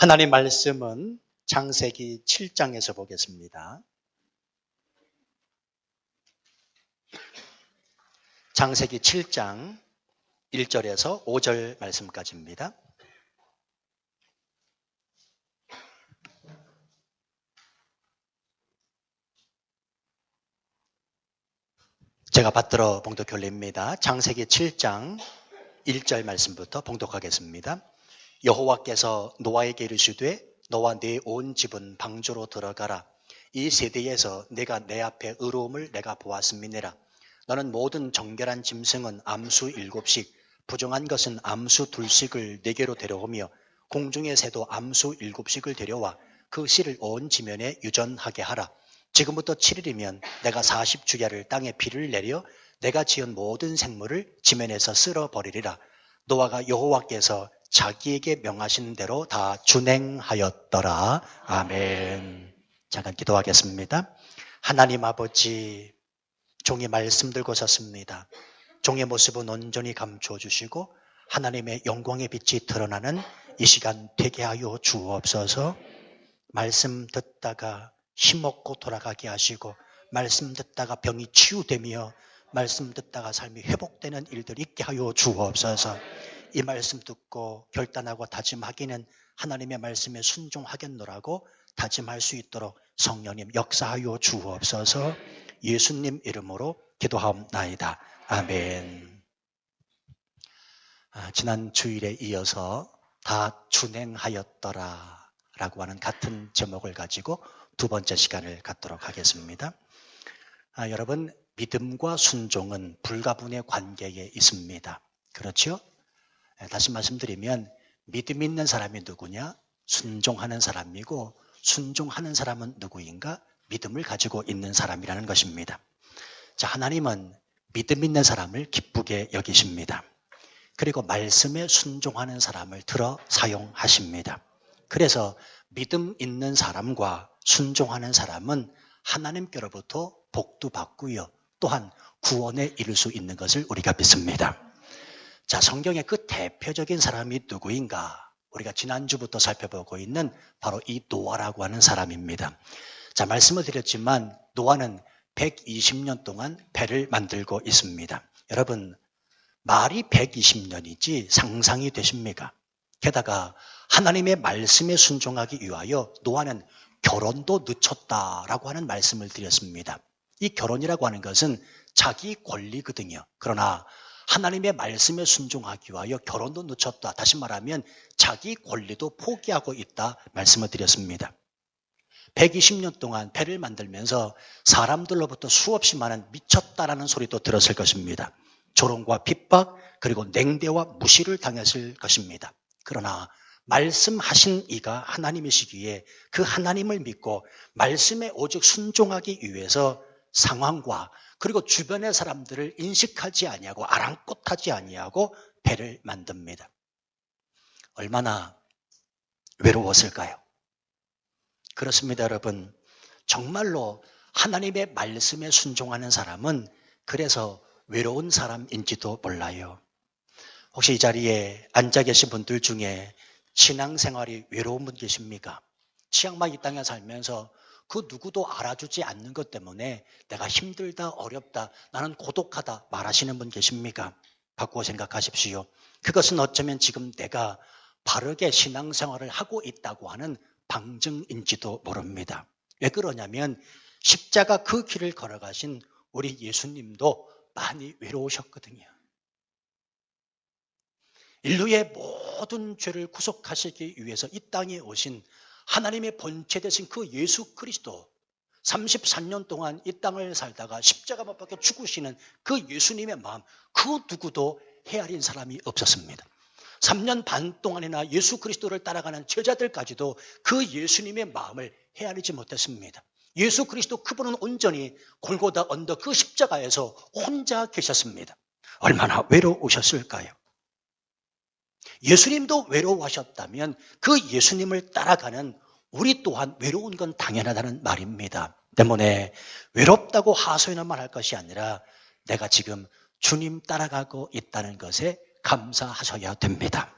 하나님 말씀은 창세기 7장에서 보겠습니다. 창세기 7장 1절에서 5절 말씀까지입니다. 제가 받들어 봉독 올립니다. 창세기 7장 1절 말씀부터 봉독하겠습니다. 여호와께서 노아에게 이르시되 너와 네 온 집은 방주로 들어가라. 이 세대에서 내가 내 앞에 의로움을 내가 보았음이니라. 너는 모든 정결한 짐승은 암수 7씩, 부정한 것은 암수 2씩을 네게로 데려오며 공중의 새도 암수 7씩을 데려와 그 씨를 온 지면에 유전하게 하라. 지금부터 7일이면 내가 40주야를 땅에 비를 내려 내가 지은 모든 생물을 지면에서 쓸어버리리라. 노아가 여호와께서 자기에게 명하신 대로 다 준행하였더라. 아멘. 잠깐 기도하겠습니다. 하나님 아버지, 종의 말씀 들고 섰습니다. 종의 모습은 온전히 감추어 주시고 하나님의 영광의 빛이 드러나는 이 시간 되게 하여 주옵소서. 말씀 듣다가 힘없고 돌아가게 하시고, 말씀 듣다가 병이 치유되며 말씀 듣다가 삶이 회복되는 일들 있게 하여 주옵소서. 이 말씀 듣고 결단하고 다짐하기는 하나님의 말씀에 순종하겠노라고 다짐할 수 있도록 성령님 역사하여 주옵소서. 예수님 이름으로 기도하옵나이다. 아멘. 지난 주일에 이어서 다 준행하였더라 라고 하는 같은 제목을 가지고 두 번째 시간을 갖도록 하겠습니다. 여러분, 믿음과 순종은 불가분의 관계에 있습니다. 그렇죠? 다시 말씀드리면 믿음 있는 사람이 누구냐? 순종하는 사람이고, 순종하는 사람은 누구인가? 믿음을 가지고 있는 사람이라는 것입니다. 자, 하나님은 믿음 있는 사람을 기쁘게 여기십니다. 그리고 말씀에 순종하는 사람을 들어 사용하십니다. 그래서 믿음 있는 사람과 순종하는 사람은 하나님께로부터 복도 받고요, 또한 구원에 이를 수 있는 것을 우리가 믿습니다. 자, 성경의 그 대표적인 사람이 누구인가? 우리가 지난주부터 살펴보고 있는 바로 이 노아라고 하는 사람입니다. 자, 말씀을 드렸지만 노아는 120년 동안 배를 만들고 있습니다. 여러분, 말이 120년이지 상상이 되십니까? 게다가 하나님의 말씀에 순종하기 위하여 노아는 결혼도 늦췄다라고 하는 말씀을 드렸습니다. 이 결혼이라고 하는 것은 자기 권리거든요. 그러나 하나님의 말씀에 순종하기 위하여 결혼도 늦췄다. 다시 말하면 자기 권리도 포기하고 있다 말씀을 드렸습니다. 120년 동안 배를 만들면서 사람들로부터 수없이 많은 미쳤다라는 소리도 들었을 것입니다. 조롱과 핍박, 그리고 냉대와 무시를 당했을 것입니다. 그러나 말씀하신 이가 하나님이시기에 그 하나님을 믿고 말씀에 오직 순종하기 위해서 상황과 그리고 주변의 사람들을 인식하지 아니하고 아랑곳하지 아니하고 배를 만듭니다. 얼마나 외로웠을까요? 그렇습니다, 여러분. 정말로 하나님의 말씀에 순종하는 사람은 그래서 외로운 사람인지도 몰라요. 혹시 이 자리에 앉아 계신 분들 중에 신앙생활이 외로운 분 계십니까? 치앙마이 이 땅에 살면서 그 누구도 알아주지 않는 것 때문에 내가 힘들다, 어렵다, 나는 고독하다 말하시는 분 계십니까? 바꾸어 생각하십시오. 그것은 어쩌면 지금 내가 바르게 신앙생활을 하고 있다고 하는 방증인지도 모릅니다. 왜 그러냐면 십자가 그 길을 걸어가신 우리 예수님도 많이 외로우셨거든요. 인류의 모든 죄를 구속하시기 위해서 이 땅에 오신 하나님의 본체 되신 그 예수 그리스도, 33년 동안 이 땅을 살다가 십자가 못 박혀 죽으시는 그 예수님의 마음, 그 누구도 헤아린 사람이 없었습니다. 3년 반 동안이나 예수 그리스도를 따라가는 제자들까지도 그 예수님의 마음을 헤아리지 못했습니다. 예수 그리스도 그분은 온전히 골고다 언덕 그 십자가에서 혼자 계셨습니다. 얼마나 외로우셨을까요? 예수님도 외로워하셨다면 그 예수님을 따라가는 우리 또한 외로운 건 당연하다는 말입니다. 때문에 외롭다고 하소연한 말 할 것이 아니라 내가 지금 주님 따라가고 있다는 것에 감사하셔야 됩니다.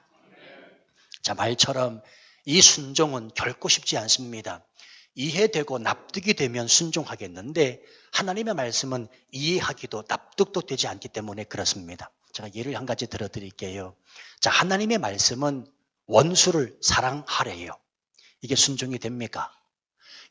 자, 말처럼 이 순종은 결코 쉽지 않습니다. 이해되고 납득이 되면 순종하겠는데 하나님의 말씀은 이해하기도 납득도 되지 않기 때문에 그렇습니다. 제가 예를 한 가지 들어드릴게요. 자, 하나님의 말씀은 원수를 사랑하래요. 이게 순종이 됩니까?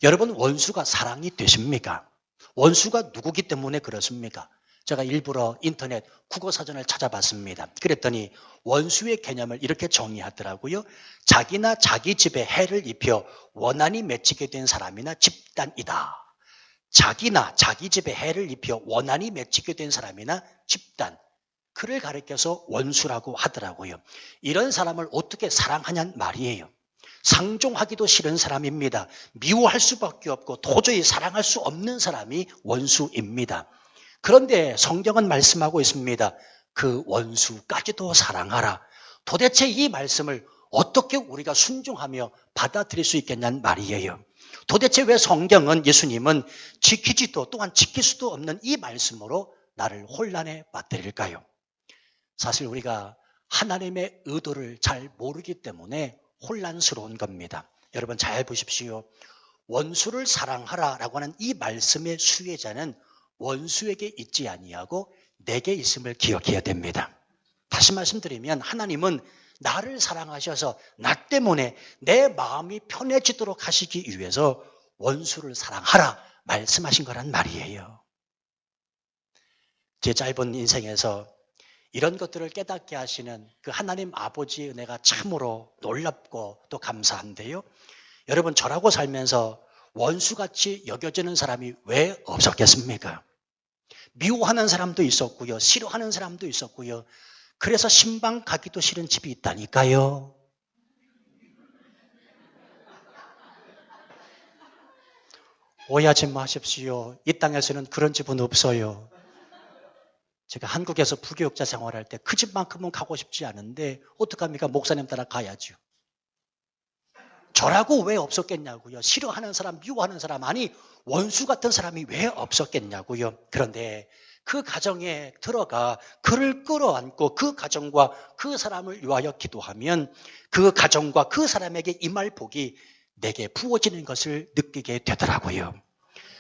여러분, 원수가 사랑이 되십니까? 원수가 누구기 때문에 그렇습니까? 제가 일부러 인터넷 국어사전을 찾아봤습니다. 그랬더니 원수의 개념을 이렇게 정의하더라고요. 자기나 자기 집에 해를 입혀 원한이 맺히게 된 사람이나 집단이다. 자기나 자기 집에 해를 입혀 원한이 맺히게 된 사람이나 집단. 그를 가리켜서 원수라고 하더라고요. 이런 사람을 어떻게 사랑하냐는 말이에요. 상종하기도 싫은 사람입니다. 미워할 수밖에 없고 도저히 사랑할 수 없는 사람이 원수입니다. 그런데 성경은 말씀하고 있습니다. 그 원수까지도 사랑하라. 도대체 이 말씀을 어떻게 우리가 순종하며 받아들일 수 있겠냐는 말이에요. 도대체 왜 성경은, 예수님은 지키지도 또한 지킬 수도 없는 이 말씀으로 나를 혼란에 빠뜨릴까요? 사실 우리가 하나님의 의도를 잘 모르기 때문에 혼란스러운 겁니다. 여러분 잘 보십시오. 원수를 사랑하라라고 하는 이 말씀의 수혜자는 원수에게 있지 아니하고 내게 있음을 기억해야 됩니다. 다시 말씀드리면 하나님은 나를 사랑하셔서 나 때문에 내 마음이 편해지도록 하시기 위해서 원수를 사랑하라 말씀하신 거란 말이에요. 제 짧은 인생에서 이런 것들을 깨닫게 하시는 그 하나님 아버지의 은혜가 참으로 놀랍고 또 감사한데요. 여러분 저라고 살면서 원수같이 여겨지는 사람이 왜 없었겠습니까? 미워하는 사람도 있었고요. 싫어하는 사람도 있었고요. 그래서 신방 가기도 싫은 집이 있다니까요. 오해하지 마십시오. 이 땅에서는 그런 집은 없어요. 제가 한국에서 부교육자 생활할 때 그 집만큼은 가고 싶지 않은데 어떡합니까? 목사님 따라 가야죠. 저라고 왜 없었겠냐고요. 싫어하는 사람, 미워하는 사람, 아니 원수 같은 사람이 왜 없었겠냐고요. 그런데 그 가정에 들어가 그를 끌어안고 그 가정과 그 사람을 위하여 기도하면 그 가정과 그 사람에게 임할 복이 내게 부어지는 것을 느끼게 되더라고요.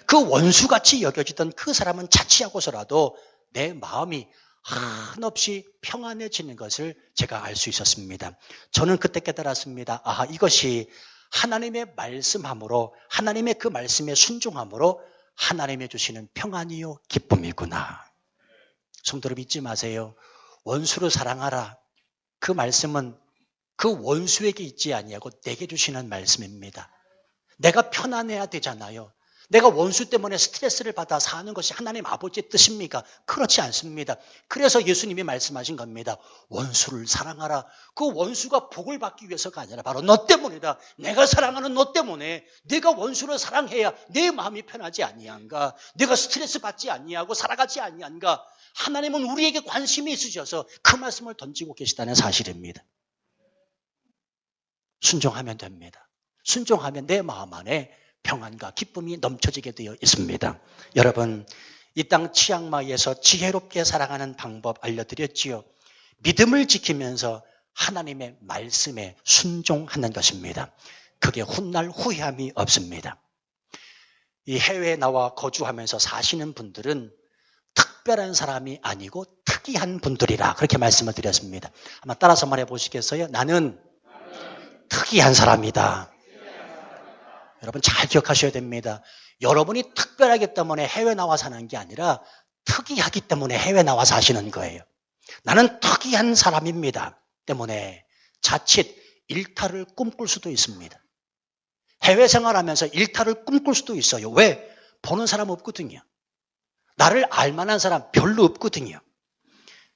그 원수같이 여겨지던 그 사람은 자취하고서라도 내 마음이 한없이 평안해지는 것을 제가 알 수 있었습니다. 저는 그때 깨달았습니다. 아, 이것이 하나님의 말씀함으로, 하나님의 그 말씀에 순종함으로 하나님의 주시는 평안이요 기쁨이구나. 성도를 잊지 마세요. 원수를 사랑하라. 그 말씀은 그 원수에게 있지 아니하고 내게 주시는 말씀입니다. 내가 편안해야 되잖아요. 내가 원수 때문에 스트레스를 받아 사는 것이 하나님 아버지의 뜻입니까? 그렇지 않습니다. 그래서 예수님이 말씀하신 겁니다. 원수를 사랑하라. 그 원수가 복을 받기 위해서가 아니라 바로 너 때문이다. 내가 사랑하는 너 때문에 내가 원수를 사랑해야 내 마음이 편하지 아니한가? 내가 스트레스 받지 아니하고 살아가지 아니한가? 하나님은 우리에게 관심이 있으셔서 그 말씀을 던지고 계시다는 사실입니다. 순종하면 됩니다. 순종하면 내 마음 안에 평안과 기쁨이 넘쳐지게 되어 있습니다. 여러분, 이 땅 치앙마이에서 지혜롭게 살아가는 방법 알려드렸지요. 믿음을 지키면서 하나님의 말씀에 순종하는 것입니다. 그게 훗날 후회함이 없습니다. 이 해외에 나와 거주하면서 사시는 분들은 특별한 사람이 아니고 특이한 분들이라 그렇게 말씀을 드렸습니다. 한번 따라서 말해 보시겠어요? 나는 특이한 사람이다. 여러분 잘 기억하셔야 됩니다. 여러분이 특별하기 때문에 해외 나와 사는 게 아니라 특이하기 때문에 해외 나와 사시는 거예요. 나는 특이한 사람입니다. 때문에 자칫 일탈을 꿈꿀 수도 있습니다. 해외 생활하면서 일탈을 꿈꿀 수도 있어요. 왜? 보는 사람 없거든요. 나를 알만한 사람 별로 없거든요.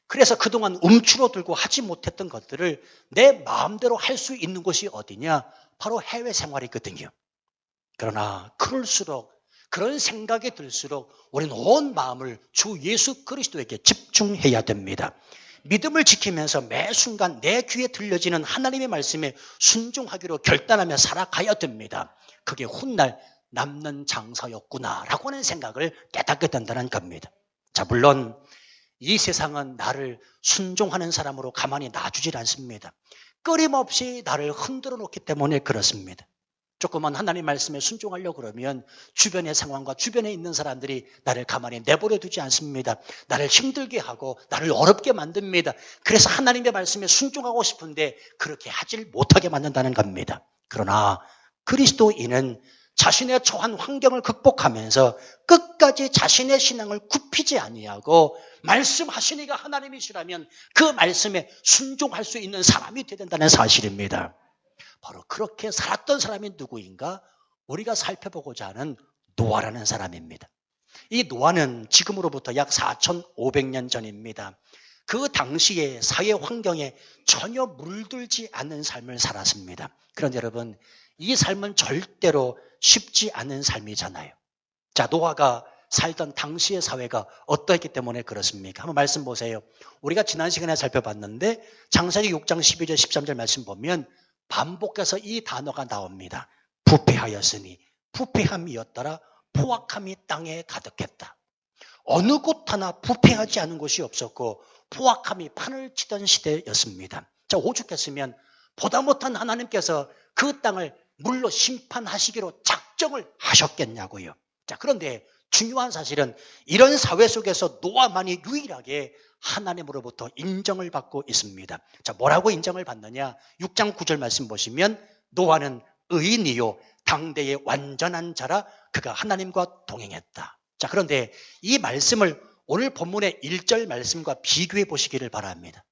그래서 그동안 움츠러들고 하지 못했던 것들을 내 마음대로 할 수 있는 곳이 어디냐? 바로 해외 생활이거든요. 그러나 그럴수록 그런 생각이 들수록 우리는 온 마음을 주 예수 그리스도에게 집중해야 됩니다. 믿음을 지키면서 매 순간 내 귀에 들려지는 하나님의 말씀에 순종하기로 결단하며 살아가야 됩니다. 그게 훗날 남는 장사였구나라고 하는 생각을 깨닫게 된다는 겁니다. 자, 물론 이 세상은 나를 순종하는 사람으로 가만히 놔주질 않습니다. 끊임없이 나를 흔들어 놓기 때문에 그렇습니다. 조금만 하나님 말씀에 순종하려고 그러면 주변의 상황과 주변에 있는 사람들이 나를 가만히 내버려 두지 않습니다. 나를 힘들게 하고 나를 어렵게 만듭니다. 그래서 하나님의 말씀에 순종하고 싶은데 그렇게 하질 못하게 만든다는 겁니다. 그러나 그리스도인은 자신의 처한 환경을 극복하면서 끝까지 자신의 신앙을 굽히지 아니하고 말씀하시니가 하나님이시라면 그 말씀에 순종할 수 있는 사람이 되야 된다는 사실입니다. 바로 그렇게 살았던 사람이 누구인가? 우리가 살펴보고자 하는 노아라는 사람입니다. 이 노아는 지금으로부터 약 4,500년 전입니다. 그 당시의 사회 환경에 전혀 물들지 않는 삶을 살았습니다. 그런데 여러분, 이 삶은 절대로 쉽지 않은 삶이잖아요. 자, 노아가 살던 당시의 사회가 어떠했기 때문에 그렇습니까? 한번 말씀 보세요. 우리가 지난 시간에 살펴봤는데 창세기 6장 12절 13절 말씀 보면 반복해서 이 단어가 나옵니다. 부패하였으니 부패함이었더라. 포악함이 땅에 가득했다. 어느 곳 하나 부패하지 않은 곳이 없었고 포악함이 판을 치던 시대였습니다. 자, 오죽했으면 보다 못한 하나님께서 그 땅을 물로 심판하시기로 작정을 하셨겠냐고요. 자, 그런데 중요한 사실은 이런 사회 속에서 노아만이 유일하게 하나님으로부터 인정을 받고 있습니다. 자, 뭐라고 인정을 받느냐? 6장 9절 말씀 보시면 노아는 의인이요 당대의 완전한 자라 그가 하나님과 동행했다. 자, 그런데 이 말씀을 오늘 본문의 1절 말씀과 비교해 보시기를 바랍니다.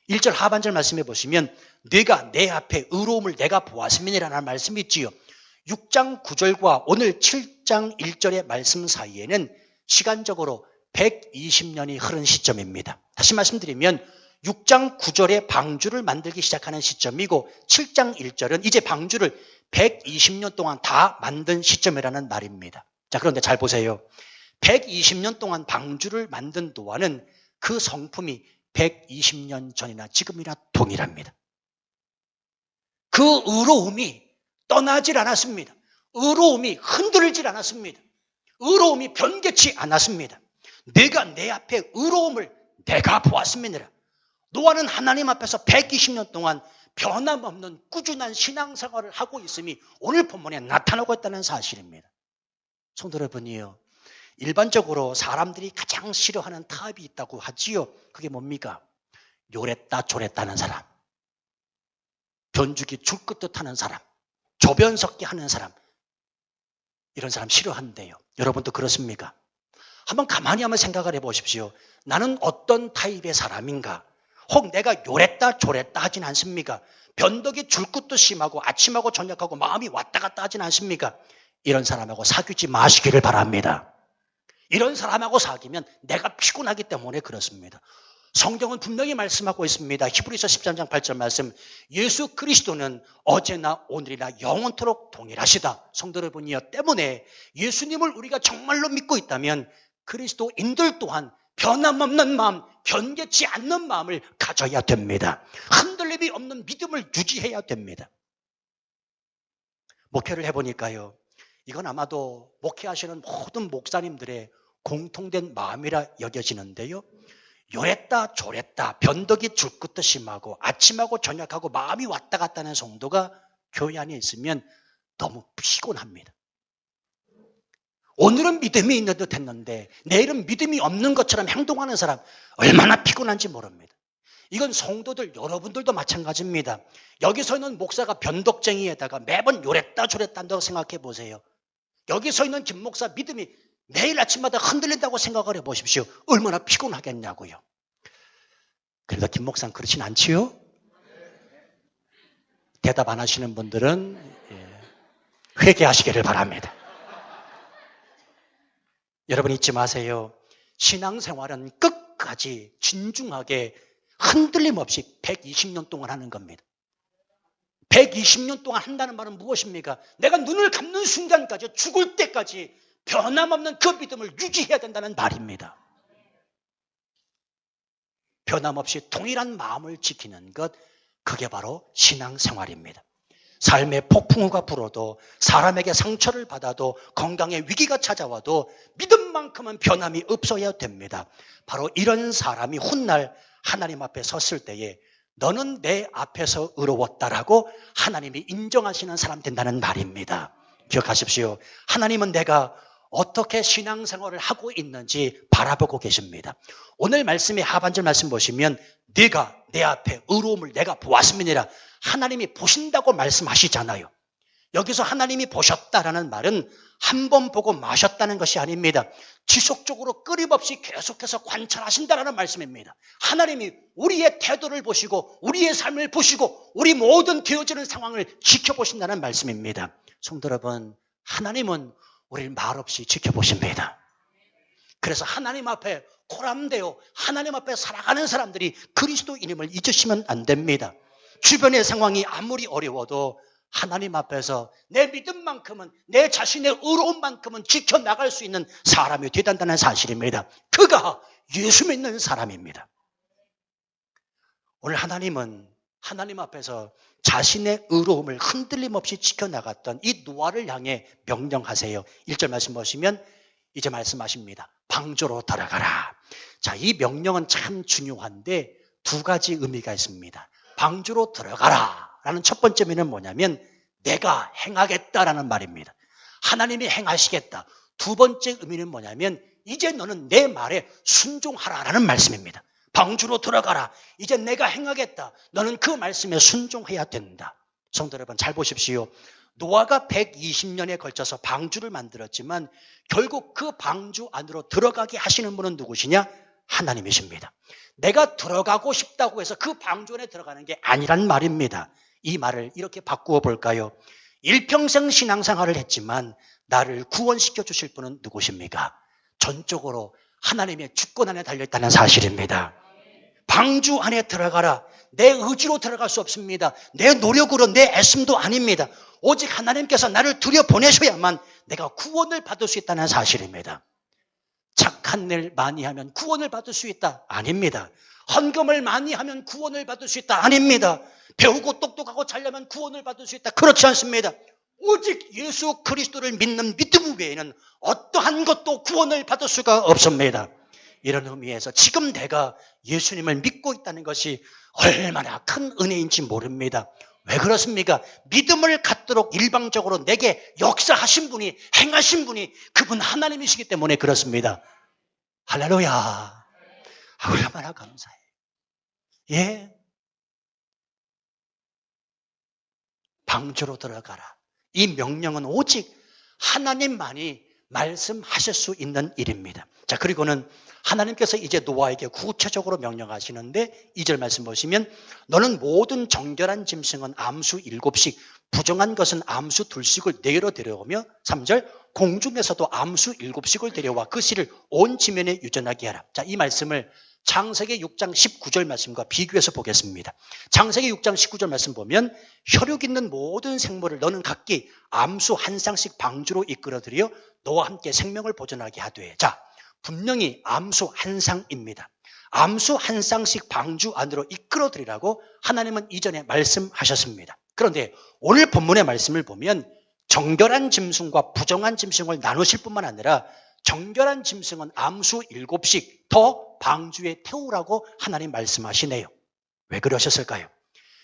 1절 하반절 말씀해 보시면 네가 내 앞에 의로움을 내가 보았음이라는 말씀이 있지요. 6장 9절과 오늘 7장 1절의 말씀 사이에는 시간적으로 120년이 흐른 시점입니다. 다시 말씀드리면 6장 9절에 방주를 만들기 시작하는 시점이고 7장 1절은 이제 방주를 120년 동안 다 만든 시점이라는 말입니다. 자, 그런데 잘 보세요. 120년 동안 방주를 만든 노아는 그 성품이 120년 전이나 지금이나 동일합니다. 그 의로움이 떠나질 않았습니다. 의로움이 흔들리질 않았습니다. 의로움이 변개치 않았습니다. 내가 내 앞에 의로움을 내가 보았음이니라. 노아는 하나님 앞에서 120년 동안 변함없는 꾸준한 신앙생활을 하고 있음이 오늘 본문에 나타나고 있다는 사실입니다. 성도 여러분이요, 일반적으로 사람들이 가장 싫어하는 타입이 있다고 하지요. 그게 뭡니까? 요랬다 조랬다는 사람, 변죽이 줄 긋듯 하는 사람, 조변 섞기 하는 사람, 이런 사람 싫어한대요. 여러분도 그렇습니까? 한번 가만히 한번 생각을 해보십시오. 나는 어떤 타입의 사람인가? 혹 내가 요랬다 조랬다 하진 않습니까? 변덕이 줄 긋듯 심하고 아침하고 저녁하고 마음이 왔다 갔다 하진 않습니까? 이런 사람하고 사귀지 마시기를 바랍니다. 이런 사람하고 사귀면 내가 피곤하기 때문에 그렇습니다. 성경은 분명히 말씀하고 있습니다. 히브리서 13장 8절 말씀, 예수 그리스도는 어제나 오늘이나 영원토록 동일하시다. 성도 여러분이여, 때문에 예수님을 우리가 정말로 믿고 있다면 그리스도인들 또한 변함없는 마음, 변개치 않는 마음을 가져야 됩니다. 흔들림이 없는 믿음을 유지해야 됩니다. 목회를 해보니까요, 이건 아마도 목회하시는 모든 목사님들의 공통된 마음이라 여겨지는데요, 요랬다 조랬다 변덕이 줄 긋듯 심하고 아침하고 저녁하고 마음이 왔다 갔다 하는 성도가 교회 안에 있으면 너무 피곤합니다. 오늘은 믿음이 있는 듯 했는데 내일은 믿음이 없는 것처럼 행동하는 사람 얼마나 피곤한지 모릅니다. 이건 성도들 여러분들도 마찬가지입니다. 여기서 있는 목사가 변덕쟁이에다가 매번 요랬다 조랬다 한다고 생각해 보세요. 여기서 있는 김 목사 믿음이 매일 아침마다 흔들린다고 생각을 해보십시오. 얼마나 피곤하겠냐고요. 그래도 김 목사는 그렇진 않지요? 대답 안 하시는 분들은 회개하시기를 바랍니다. 여러분 잊지 마세요. 신앙생활은 끝까지 진중하게 흔들림 없이 120년 동안 하는 겁니다. 120년 동안 한다는 말은 무엇입니까? 내가 눈을 감는 순간까지, 죽을 때까지 변함없는 그 믿음을 유지해야 된다는 말입니다. 변함없이 동일한 마음을 지키는 것, 그게 바로 신앙생활입니다. 삶의 폭풍우가 불어도, 사람에게 상처를 받아도, 건강에 위기가 찾아와도 믿음만큼은 변함이 없어야 됩니다. 바로 이런 사람이 훗날 하나님 앞에 섰을 때에 너는 내 앞에서 의로웠다라고 하나님이 인정하시는 사람 된다는 말입니다. 기억하십시오. 하나님은 내가 어떻게 신앙생활을 하고 있는지 바라보고 계십니다. 오늘 말씀의 하반절 말씀 보시면 네가 내 앞에 의로움을 내가 보았음이니라 하나님이 보신다고 말씀하시잖아요. 여기서 하나님이 보셨다라는 말은 한 번 보고 마셨다는 것이 아닙니다. 지속적으로 끊임없이 계속해서 관찰하신다라는 말씀입니다. 하나님이 우리의 태도를 보시고 우리의 삶을 보시고 우리 모든 되어지는 상황을 지켜보신다는 말씀입니다. 성도 여러분, 하나님은 우리를 말없이 지켜보십니다. 그래서 하나님 앞에 코람되어 하나님 앞에 살아가는 사람들이 그리스도인임을 잊으시면 안 됩니다. 주변의 상황이 아무리 어려워도 하나님 앞에서 내 믿음만큼은 내 자신의 의로움만큼은 지켜나갈 수 있는 사람이 되단다는 사실입니다. 그가 예수 믿는 사람입니다. 오늘 하나님은 하나님 앞에서 자신의 의로움을 흔들림 없이 지켜나갔던 이 노아를 향해 명령하세요. 1절 말씀 보시면 이제 말씀하십니다. 방주로 들어가라. 자, 이 명령은 참 중요한데 두 가지 의미가 있습니다. 방주로 들어가라 라는 첫 번째 의미는 뭐냐면 내가 행하겠다라는 말입니다. 하나님이 행하시겠다. 두 번째 의미는 뭐냐면 이제 너는 내 말에 순종하라라는 말씀입니다. 방주로 들어가라. 이제 내가 행하겠다. 너는 그 말씀에 순종해야 된다. 성도 여러분 잘 보십시오. 노아가 120년에 걸쳐서 방주를 만들었지만 결국 그 방주 안으로 들어가게 하시는 분은 누구시냐? 하나님이십니다. 내가 들어가고 싶다고 해서 그 방주 안에 들어가는 게 아니란 말입니다. 이 말을 이렇게 바꾸어 볼까요? 일평생 신앙생활을 했지만 나를 구원시켜 주실 분은 누구십니까? 전적으로 하나님의 주권 안에 달려있다는 사실입니다. 방주 안에 들어가라. 내 의지로 들어갈 수 없습니다. 내 노력으로 내 애씀도 아닙니다. 오직 하나님께서 나를 들여보내셔야만 내가 구원을 받을 수 있다는 사실입니다. 착한 일 많이 하면 구원을 받을 수 있다? 아닙니다. 헌금을 많이 하면 구원을 받을 수 있다? 아닙니다. 배우고 똑똑하고 잘나면 구원을 받을 수 있다? 그렇지 않습니다. 오직 예수 그리스도를 믿는 믿음 외에는 어떠한 것도 구원을 받을 수가 없습니다. 이런 의미에서 지금 내가 예수님을 믿고 있다는 것이 얼마나 큰 은혜인지 모릅니다. 왜 그렇습니까? 믿음을 갖도록 일방적으로 내게 역사하신 분이, 행하신 분이 그분 하나님이시기 때문에 그렇습니다. 할렐루야. 얼마나 감사해. 예. 방주로 들어가라. 이 명령은 오직 하나님만이 말씀하실 수 있는 일입니다. 자, 그리고는 하나님께서 이제 노아에게 구체적으로 명령하시는데 2절 말씀 보시면 너는 모든 정결한 짐승은 암수 7씩 부정한 것은 암수 2씩을 내려 데려오며 3절 공중에서도 암수 7씩을 데려와 그 씨를 온 지면에 유전하게 하라. 자, 이 말씀을 창세기 6장 19절 말씀과 비교해서 보겠습니다. 창세기 6장 19절 말씀 보면 혈육 있는 모든 생물을 너는 각기 암수 한 쌍씩 방주로 이끌어들여 너와 함께 생명을 보존하게 하되. 자, 분명히 암수 한 쌍입니다. 암수 한 쌍씩 방주 안으로 이끌어들이라고 하나님은 이전에 말씀하셨습니다. 그런데 오늘 본문의 말씀을 보면 정결한 짐승과 부정한 짐승을 나누실 뿐만 아니라 정결한 짐승은 암수 7씩 더 방주에 태우라고 하나님 말씀하시네요. 왜 그러셨을까요?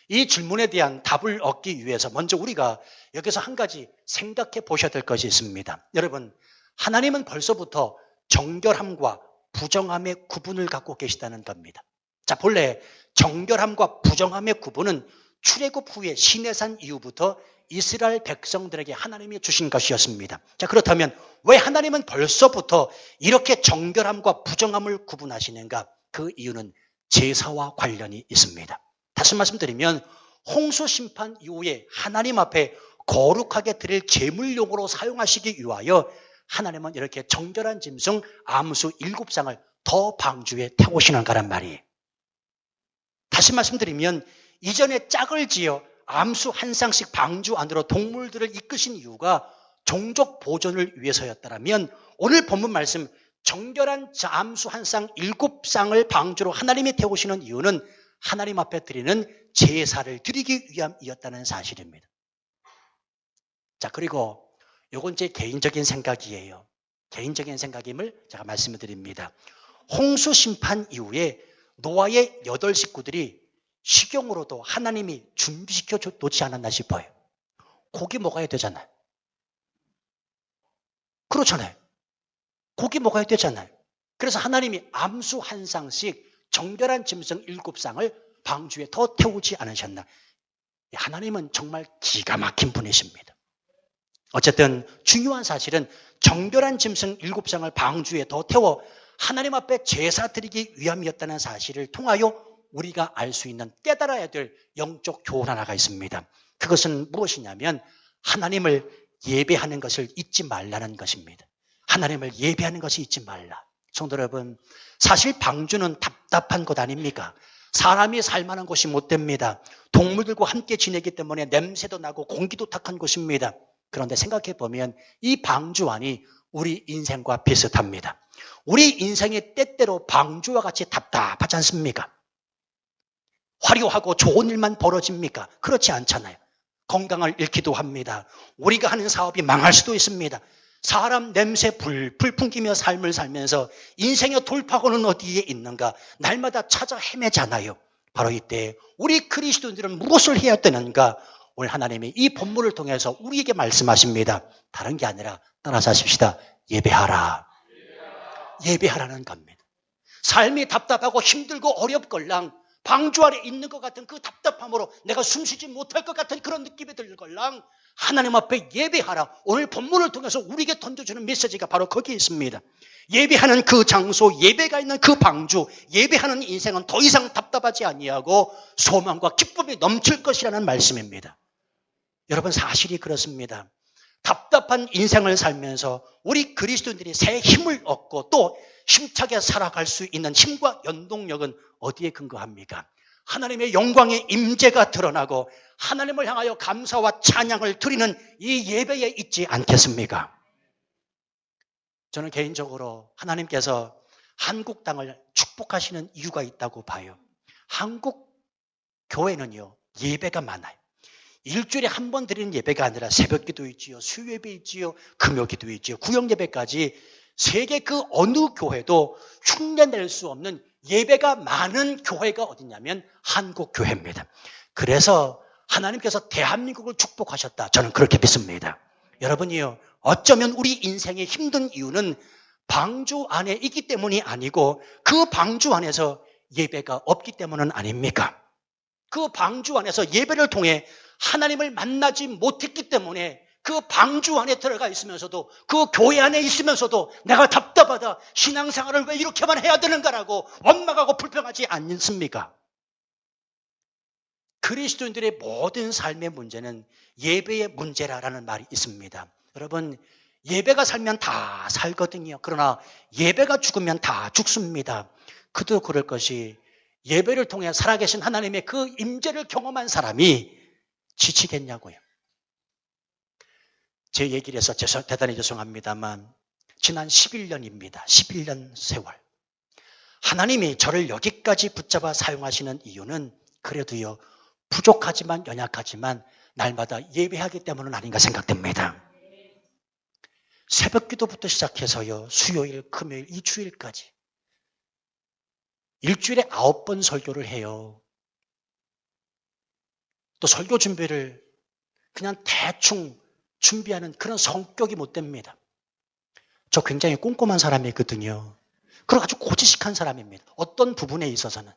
이 질문에 대한 답을 얻기 위해서 먼저 우리가 여기서 한 가지 생각해 보셔야 될 것이 있습니다. 여러분, 하나님은 벌써부터 정결함과 부정함의 구분을 갖고 계시다는 겁니다. 자, 본래 정결함과 부정함의 구분은 출애굽 후에 시내산 이후부터 이스라엘 백성들에게 하나님이 주신 것이었습니다. 자, 그렇다면 왜 하나님은 벌써부터 이렇게 정결함과 부정함을 구분하시는가? 그 이유는 제사와 관련이 있습니다. 다시 말씀드리면 홍수 심판 이후에 하나님 앞에 거룩하게 드릴 제물용으로 사용하시기 위하여 하나님은 이렇게 정결한 짐승 암수 7쌍을 더 방주에 태우시는 거란 말이에요. 다시 말씀드리면 이전에 짝을 지어 암수 한 쌍씩 방주 안으로 동물들을 이끄신 이유가 종족 보존을 위해서였다면 오늘 본문 말씀 정결한 암수 한 쌍 7쌍을 방주로 하나님이 태우시는 이유는 하나님 앞에 드리는 제사를 드리기 위함이었다는 사실입니다. 자, 그리고 이건 제 개인적인 생각이에요. 개인적인 생각임을 제가 말씀을 드립니다. 홍수 심판 이후에 노아의 8 식구들이 식용으로도 하나님이 준비시켜 놓지 않았나 싶어요. 고기 먹어야 되잖아요. 그렇잖아요. 고기 먹어야 되잖아요. 그래서 하나님이 암수 한 쌍씩 정결한 짐승 7쌍을 방주에 더 태우지 않으셨나. 하나님은 정말 기가 막힌 분이십니다. 어쨌든 중요한 사실은 정결한 짐승 7쌍을 방주에 더 태워 하나님 앞에 제사 드리기 위함이었다는 사실을 통하여 우리가 알 수 있는 깨달아야 될 영적 교훈 하나가 있습니다. 그것은 무엇이냐면 하나님을 예배하는 것을 잊지 말라는 것입니다. 하나님을 예배하는 것이 잊지 말라. 성도 여러분, 사실 방주는 답답한 곳 아닙니까? 사람이 살만한 곳이 못 됩니다. 동물들과 함께 지내기 때문에 냄새도 나고 공기도 탁한 곳입니다. 그런데 생각해 보면 이 방주 안이 우리 인생과 비슷합니다. 우리 인생이 때때로 방주와 같이 답답하지 않습니까? 화려하고 좋은 일만 벌어집니까? 그렇지 않잖아요. 건강을 잃기도 합니다. 우리가 하는 사업이 망할 수도 있습니다. 사람 냄새 불풀 풍기며 삶을 살면서 인생의 돌파구는 어디에 있는가? 날마다 찾아 헤매잖아요. 바로 이때 우리 그리스도인들은 무엇을 해야 되는가? 오늘 하나님이 이 본문을 통해서 우리에게 말씀하십니다. 다른 게 아니라 따라서 하십시다. 예배하라. 예배하라는 겁니다. 삶이 답답하고 힘들고 어렵걸랑 방주 안에 있는 것 같은 그 답답함으로 내가 숨쉬지 못할 것 같은 그런 느낌이 들걸랑 하나님 앞에 예배하라. 오늘 본문을 통해서 우리에게 던져주는 메시지가 바로 거기에 있습니다. 예배하는 그 장소, 예배가 있는 그 방주, 예배하는 인생은 더 이상 답답하지 아니하고 소망과 기쁨이 넘칠 것이라는 말씀입니다. 여러분, 사실이 그렇습니다. 답답한 인생을 살면서 우리 그리스도인들이 새 힘을 얻고 또 힘차게 살아갈 수 있는 힘과 연동력은 어디에 근거합니까? 하나님의 영광의 임재가 드러나고 하나님을 향하여 감사와 찬양을 드리는 이 예배에 있지 않겠습니까? 저는 개인적으로 하나님께서 한국 땅을 축복하시는 이유가 있다고 봐요. 한국 교회는요, 예배가 많아요. 일주일에 한 번 드리는 예배가 아니라 새벽기도 있지요, 수요예배 있지요, 금요기도 있지요, 구역예배까지 세계 그 어느 교회도 흉내낼 수 없는 예배가 많은 교회가 어디냐면 한국 교회입니다. 그래서 하나님께서 대한민국을 축복하셨다. 저는 그렇게 믿습니다. 여러분이요, 어쩌면 우리 인생의 힘든 이유는 방주 안에 있기 때문이 아니고 그 방주 안에서 예배가 없기 때문은 아닙니까? 그 방주 안에서 예배를 통해 하나님을 만나지 못했기 때문에 그 방주 안에 들어가 있으면서도 그 교회 안에 있으면서도 내가 답답하다, 신앙생활을 왜 이렇게만 해야 되는가라고 원망하고 불평하지 않습니까? 그리스도인들의 모든 삶의 문제는 예배의 문제라는 말이 있습니다. 여러분, 예배가 살면 다 살거든요. 그러나 예배가 죽으면 다 죽습니다. 그도 그럴 것이 예배를 통해 살아계신 하나님의 그 임재를 경험한 사람이 지치겠냐고요. 제 얘기를 해서 대단히 죄송합니다만 지난 11년입니다. 11년 세월. 하나님이 저를 여기까지 붙잡아 사용하시는 이유는 그래도요, 부족하지만 연약하지만 날마다 예배하기 때문은 아닌가 생각됩니다. 새벽기도부터 시작해서요, 수요일, 금요일, 이 주일까지 일주일에 9번 설교를 해요. 또 설교 준비를 그냥 대충 준비하는 그런 성격이 못 됩니다. 저 굉장히 꼼꼼한 사람이거든요. 그리고 아주 고지식한 사람입니다. 어떤 부분에 있어서는.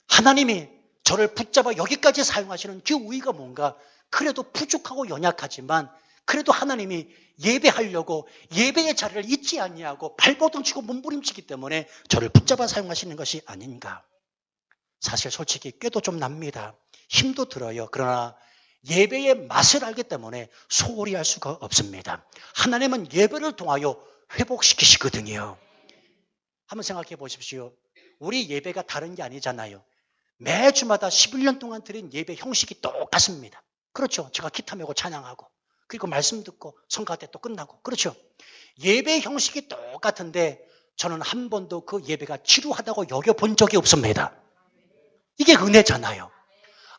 하나님이 저를 붙잡아 여기까지 사용하시는 그 우위가 뭔가, 그래도 부족하고 연약하지만 그래도 하나님이 예배하려고 예배의 자리를 잊지 아니하고 발버둥 치고 몸부림치기 때문에 저를 붙잡아 사용하시는 것이 아닌가. 사실 솔직히 꾀도 좀 납니다. 힘도 들어요. 그러나 예배의 맛을 알기 때문에 소홀히 할 수가 없습니다. 하나님은 예배를 통하여 회복시키시거든요. 한번 생각해 보십시오. 우리 예배가 다른 게 아니잖아요. 매주마다 11년 동안 드린 예배 형식이 똑같습니다. 그렇죠. 제가 기타 메고 찬양하고 그리고 말씀 듣고 성가 때 또 끝나고, 그렇죠. 예배 형식이 똑같은데 저는 한 번도 그 예배가 지루하다고 여겨본 적이 없습니다. 이게 은혜잖아요.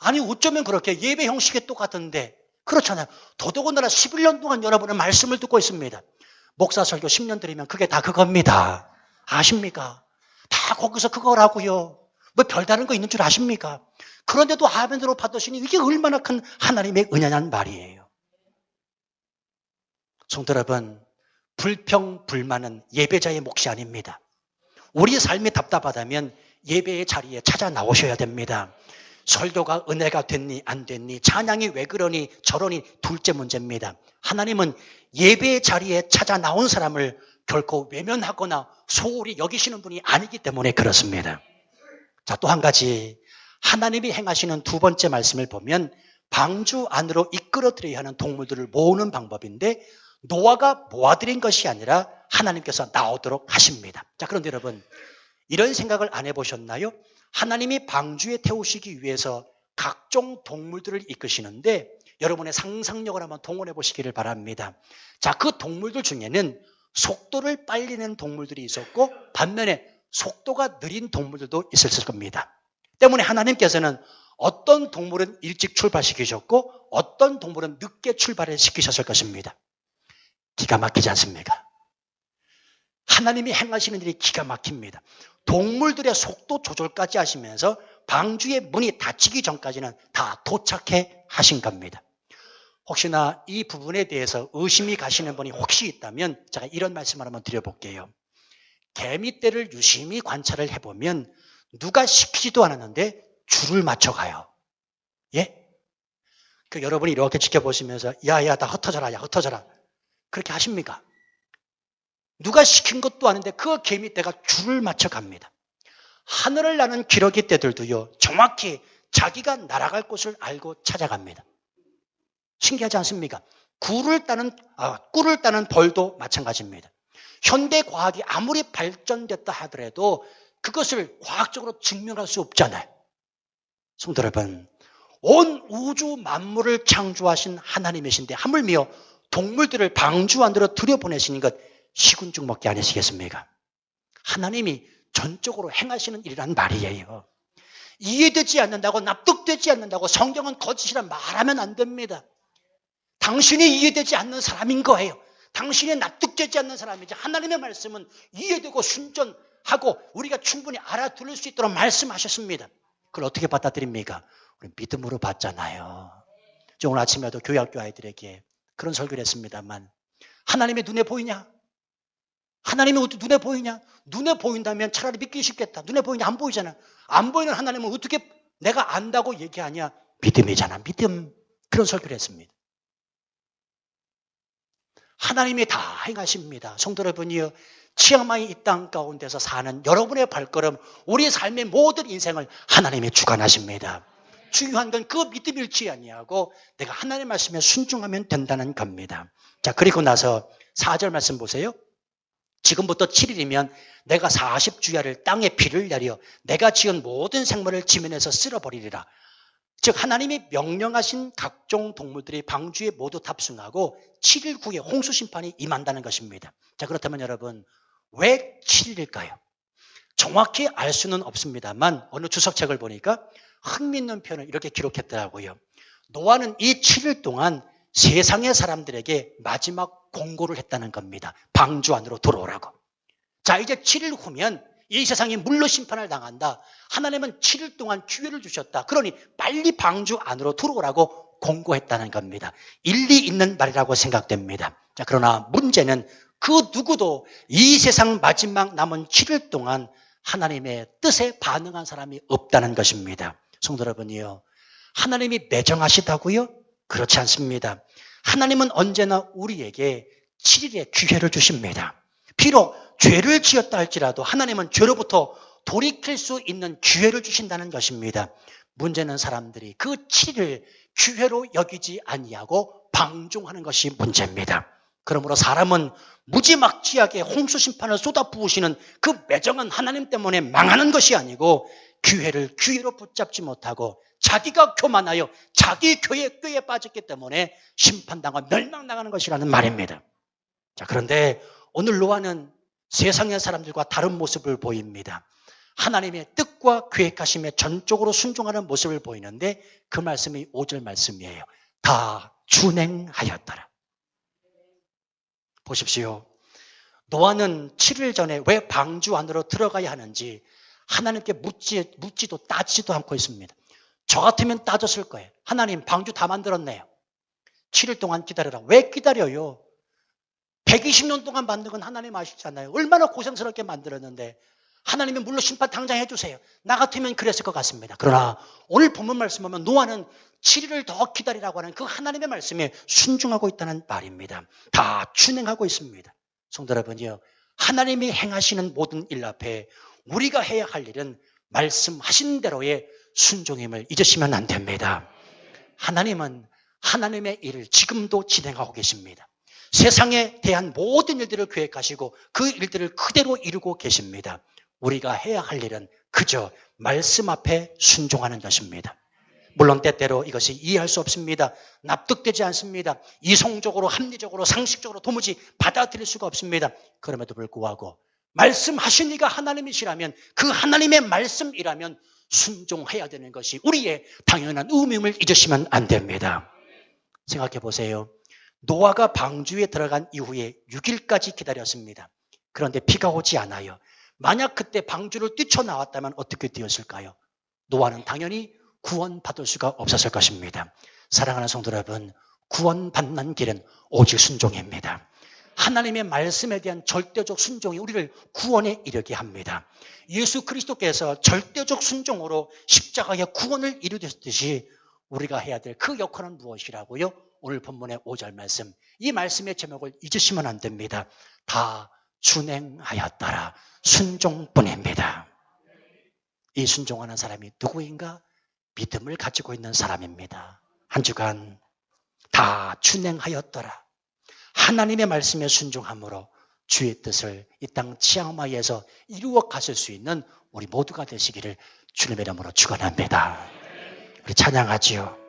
아니 어쩌면 그렇게 예배 형식이 똑같은데, 그렇잖아요. 더더군다나 11년 동안 여러분의 말씀을 듣고 있습니다. 목사 설교 10년 드리면 그게 다 그겁니다. 아십니까? 다 거기서 그거라고요. 뭐 별다른 거 있는 줄 아십니까? 그런데도 아멘으로 받으시니 이게 얼마나 큰 하나님의 은혜냐는 말이에요. 성도 여러분, 불평, 불만은 예배자의 몫이 아닙니다. 우리 삶이 답답하다면 예배의 자리에 찾아 나오셔야 됩니다. 설교가 은혜가 됐니 안 됐니, 찬양이 왜 그러니 저러니 둘째 문제입니다. 하나님은 예배의 자리에 찾아 나온 사람을 결코 외면하거나 소홀히 여기시는 분이 아니기 때문에 그렇습니다. 자, 또 한 가지, 하나님이 행하시는 두 번째 말씀을 보면 방주 안으로 이끌어들여야 하는 동물들을 모으는 방법인데, 노아가 모아들인 것이 아니라 하나님께서 나오도록 하십니다. 자, 그런데 여러분, 이런 생각을 안 해보셨나요? 하나님이 방주에 태우시기 위해서 각종 동물들을 이끄시는데 여러분의 상상력을 한번 동원해 보시기를 바랍니다. 자, 그 동물들 중에는 속도를 빨리 내는 동물들이 있었고 반면에 속도가 느린 동물들도 있었을 겁니다. 때문에 하나님께서는 어떤 동물은 일찍 출발시키셨고 어떤 동물은 늦게 출발을 시키셨을 것입니다. 기가 막히지 않습니까? 하나님이 행하시는 일이 기가 막힙니다. 동물들의 속도 조절까지 하시면서 방주의 문이 닫히기 전까지는 다 도착해 하신 겁니다. 혹시나 이 부분에 대해서 의심이 가시는 분이 혹시 있다면 제가 이런 말씀을 한번 드려볼게요. 개미떼를 유심히 관찰을 해보면 누가 시키지도 않았는데 줄을 맞춰가요. 예? 그 여러분이 이렇게 지켜보시면서 야야 다 흩어져라, 야 흩어져라, 그렇게 하십니까? 누가 시킨 것도 아닌데 그 개미떼가 줄을 맞춰갑니다. 하늘을 나는 기러기 떼들도요, 정확히 자기가 날아갈 곳을 알고 찾아갑니다. 신기하지 않습니까? 꿀을 따는 벌도 마찬가지입니다. 현대 과학이 아무리 발전됐다 하더라도 그것을 과학적으로 증명할 수 없잖아요. 성도 여러분, 온 우주 만물을 창조하신 하나님이신데 하물며 동물들을 방주 안으로 들여보내시는 것 시군죽먹기 아니시겠습니까? 하나님이 전적으로 행하시는 일이란 말이에요. 이해되지 않는다고, 납득되지 않는다고 성경은 거짓이란 말하면 안 됩니다. 당신이 이해되지 않는 사람인 거예요. 당신이 납득되지 않는 사람이지, 하나님의 말씀은 이해되고 순전하고 우리가 충분히 알아들을 수 있도록 말씀하셨습니다. 그걸 어떻게 받아들입니까? 우리 믿음으로 받잖아요. 오늘 아침에도 교회학교 아이들에게 그런 설교를 했습니다만, 하나님의 눈에 보이냐? 하나님이 눈에 보이냐? 눈에 보인다면 차라리 믿기 쉽겠다. 눈에 보이냐? 안 보이잖아. 안 보이는 하나님은 어떻게 내가 안다고 얘기하냐? 믿음이잖아, 믿음. 그런 설교를 했습니다. 하나님이 다 행하십니다. 성도 여러분이요, 치앙마이 이 땅 가운데서 사는 여러분의 발걸음, 우리 삶의 모든 인생을 하나님이 주관하십니다. 중요한 건 그 믿음일지 아니하고 내가 하나님의 말씀에 순종하면 된다는 겁니다. 자, 그리고 나서 4절 말씀 보세요. 지금부터 7일이면 내가 40주야를 땅에 비를 내려 내가 지은 모든 생물을 지면에서 쓸어버리리라. 즉 하나님이 명령하신 각종 동물들이 방주에 모두 탑승하고 7일 후에 홍수 심판이 임한다는 것입니다. 자, 그렇다면 여러분, 왜 7일일까요? 정확히 알 수는 없습니다만 어느 주석책을 보니까 흥미있는 표현을 이렇게 기록했더라고요. 노아는 이 7일 동안 세상의 사람들에게 마지막 공고를 했다는 겁니다. 방주 안으로 들어오라고. 자, 이제 7일 후면 이 세상이 물로 심판을 당한다. 하나님은 7일 동안 기회를 주셨다. 그러니 빨리 방주 안으로 들어오라고 공고했다는 겁니다. 일리 있는 말이라고 생각됩니다. 자, 그러나 문제는 그 누구도 이 세상 마지막 남은 7일 동안 하나님의 뜻에 반응한 사람이 없다는 것입니다. 성도 여러분이요, 하나님이 매정하시다고요? 그렇지 않습니다. 하나님은 언제나 우리에게 7일의 기회를 주십니다. 비록 죄를 지었다 할지라도 하나님은 죄로부터 돌이킬 수 있는 기회를 주신다는 것입니다. 문제는 사람들이 그 7일을 기회로 여기지 아니하고 방종하는 것이 문제입니다. 그러므로 사람은 무지막지하게 홍수 심판을 쏟아부으시는 그 매정한 하나님 때문에 망하는 것이 아니고 기회를 기회로 붙잡지 못하고 자기가 교만하여 자기 꾀에 빠졌기 때문에 심판당하고 멸망당하는 것이라는 말입니다. 자, 그런데 오늘 노아는 세상의 사람들과 다른 모습을 보입니다. 하나님의 뜻과 계획하심에 전적으로 순종하는 모습을 보이는데 그 말씀이 5절 말씀이에요. 다 준행하였더라. 보십시오. 노아는 7일 전에 왜 방주 안으로 들어가야 하는지 하나님께 묻지도 따지지도 않고 있습니다. 저 같으면 따졌을 거예요. 하나님, 방주 다 만들었네요. 7일 동안 기다려라. 왜 기다려요? 120년 동안 만든 건 하나님 아시잖아요. 얼마나 고생스럽게 만들었는데 하나님이 물론 심판 당장 해주세요. 나 같으면 그랬을 것 같습니다. 그러나 오늘 본문 말씀 보면 노아는 7일을 더 기다리라고 하는 그 하나님의 말씀에 순종하고 있다는 말입니다. 다 준행하고 있습니다. 성도 여러분이요, 하나님이 행하시는 모든 일 앞에 우리가 해야 할 일은 말씀하신 대로의 순종임을 잊으시면 안 됩니다. 하나님은 하나님의 일을 지금도 진행하고 계십니다. 세상에 대한 모든 일들을 계획하시고 그 일들을 그대로 이루고 계십니다. 우리가 해야 할 일은 그저 말씀 앞에 순종하는 것입니다. 물론 때때로 이것이 이해할 수 없습니다. 납득되지 않습니다. 이성적으로, 합리적으로, 상식적으로 도무지 받아들일 수가 없습니다. 그럼에도 불구하고 말씀하신 이가 하나님이시라면, 그 하나님의 말씀이라면 순종해야 되는 것이 우리의 당연한 의무임을 잊으시면 안 됩니다. 생각해 보세요. 노아가 방주에 들어간 이후에 6일까지 기다렸습니다. 그런데 비가 오지 않아요. 만약 그때 방주를 뛰쳐나왔다면 어떻게 되었을까요? 노아는 당연히 구원받을 수가 없었을 것입니다. 사랑하는 성도 여러분, 구원받는 길은 오직 순종입니다. 하나님의 말씀에 대한 절대적 순종이 우리를 구원에 이르게 합니다. 예수 그리스도께서 절대적 순종으로 십자가의 구원을 이루셨듯이 우리가 해야 될 그 역할은 무엇이라고요? 오늘 본문의 5절 말씀, 이 말씀의 제목을 잊으시면 안 됩니다. 다 준행하였더라. 순종뿐입니다. 이 순종하는 사람이 누구인가? 믿음을 가지고 있는 사람입니다. 한 주간 다 준행하였더라. 하나님의 말씀에 순종함으로 주의 뜻을 이 땅 치앙마이에서 이루어 가실 수 있는 우리 모두가 되시기를 주님의 이름으로 축원합니다. 우리 찬양하지요.